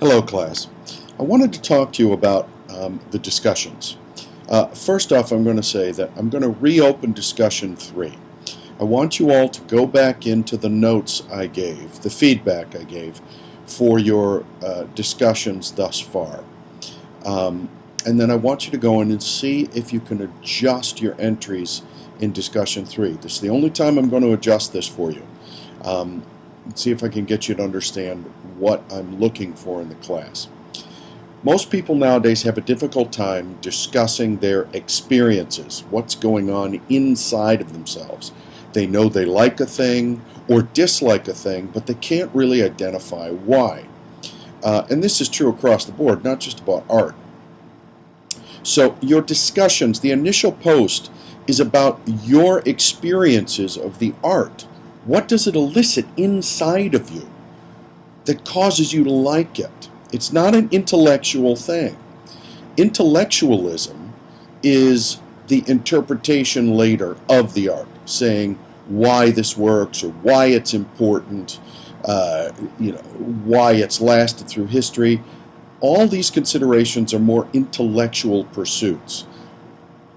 Hello, class. I wanted to talk to you about the discussions. First off, I'm going to say that I'm going to reopen discussion 3. I want you all to go back into the notes I gave, the feedback I gave for your discussions thus far. And then I want you to go in and see if you can adjust your entries in discussion 3. This is the only time I'm going to adjust this for you. See if I can get you to understand what I'm looking for in the class. Most people nowadays have a difficult time discussing their experiences, what's going on inside of themselves. They know they like a thing or dislike a thing, but they can't really identify why. And this is true across the board, not just about art. So your discussions, the initial post is about your experiences of the art. What does it elicit inside of you that causes you to like it? It's not an intellectual thing. Intellectualism is the interpretation later of the art, saying why this works or why it's important, why it's lasted through history. All these considerations are more intellectual pursuits.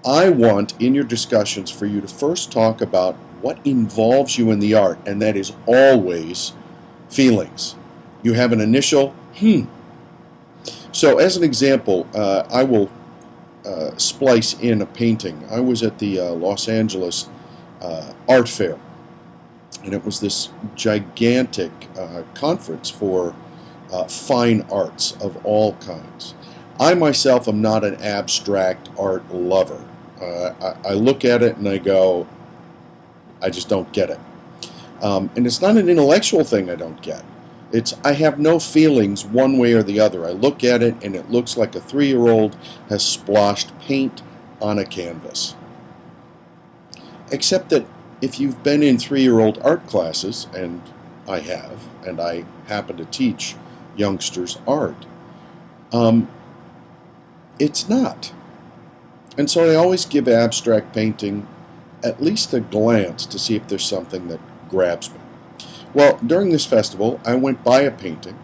I want, in your discussions, for you to first talk about what involves you in the art, and that is always feelings. You have an initial, So as an example, I will splice in a painting. I was at the Los Angeles Art Fair, and it was this gigantic conference for fine arts of all kinds. I myself am not an abstract art lover. I look at it and I go, I just don't get it. And it's not an intellectual thing I don't get. I have no feelings one way or the other. I look at it and it looks like a 3-year-old has splashed paint on a canvas. Except that if you've been in 3-year-old art classes, and I have, and I happen to teach youngsters art, it's not. And so I always give abstract painting at least a glance to see if there's something that grabs me. Well, during this festival, I went by a painting.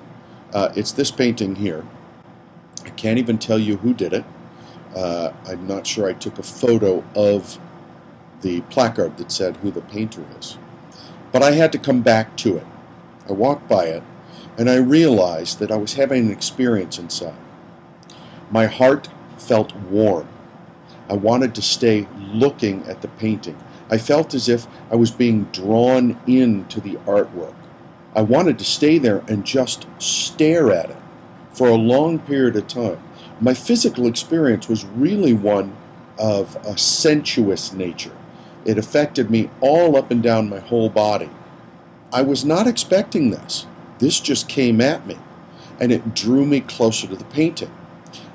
It's this painting here. I can't even tell you who did it. I'm not sure I took a photo of the placard that said who the painter is. But I had to come back to it. I walked by it, and I realized that I was having an experience inside. My heart felt warm. I wanted to stay looking at the painting. I felt as if I was being drawn into the artwork. I wanted to stay there and just stare at it for a long period of time. My physical experience was really one of a sensuous nature. It affected me all up and down my whole body. I was not expecting this. This just came at me, and it drew me closer to the painting.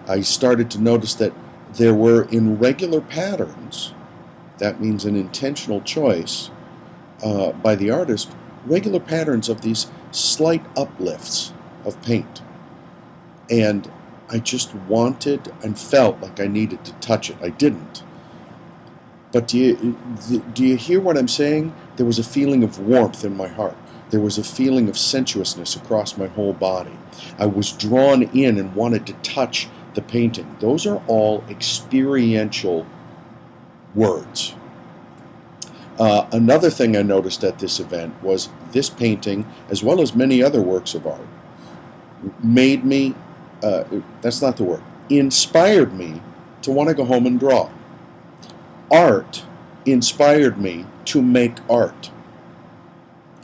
I started to notice that there were irregular patterns, that means an intentional choice by the artist, regular patterns of these slight uplifts of paint. And I just wanted and felt like I needed to touch it. I didn't. But do you hear what I'm saying? There was a feeling of warmth in my heart. There was a feeling of sensuousness across my whole body. I was drawn in and wanted to touch the painting. Those are all experiential words. Another thing I noticed at this event was this painting, as well as many other works of art, made me, that's not the word, inspired me to want to go home and draw. Art inspired me to make art.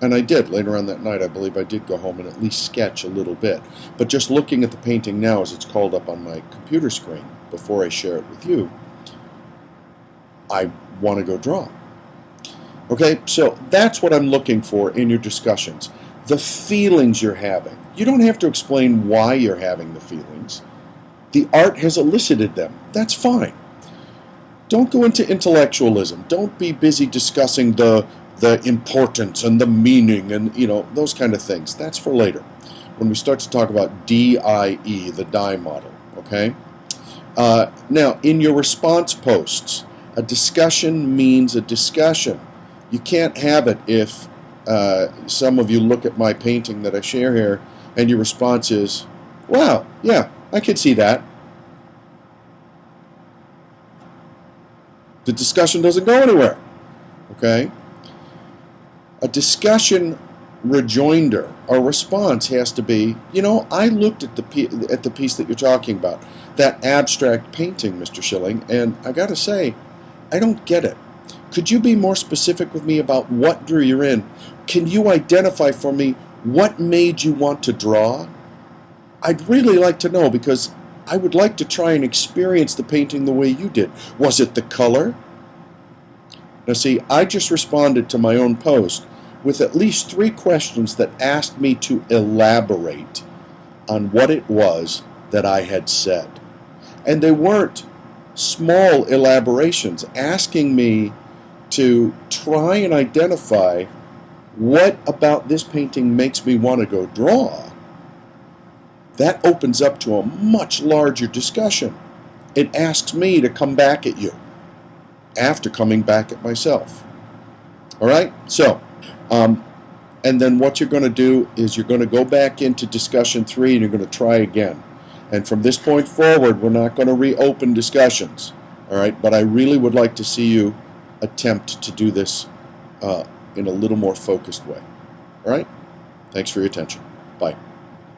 And I did. Later on that night, I believe I did go home and at least sketch a little bit. But just looking at the painting now as it's called up on my computer screen, before I share it with you, I want to go draw. Okay, so that's what I'm looking for in your discussions. The feelings you're having. You don't have to explain why you're having the feelings. The art has elicited them. That's fine. Don't go into intellectualism. Don't be busy discussing the importance and the meaning and, those kind of things. That's for later, when we start to talk about DIE, the die model, okay? Now, in your response posts, a discussion means a discussion. You can't have it if some of you look at my painting that I share here and your response is, Wow, yeah, I could see that. The discussion doesn't go anywhere. Okay? A discussion rejoinder or response has to be, I looked at the piece that you're talking about, that abstract painting, Mr. Schilling, and I got to say, I don't get it. Could you be more specific with me about what drew you in? Can you identify for me what made you want to draw? I'd really like to know, because I would like to try and experience the painting the way you did. Was it the color? Now see, I just responded to my own post with at least 3 questions that asked me to elaborate on what it was that I had said. And they weren't small elaborations, asking me to try and identify what about this painting makes me want to go draw. That opens up to a much larger discussion. It asks me to come back at you after coming back at myself. All right? So, and then what you're going to do is you're going to go back into discussion 3 and you're going to try again. And from this point forward, we're not going to reopen discussions. All right? But I really would like to see you attempt to do this in a little more focused way. All right? Thanks for your attention. Bye.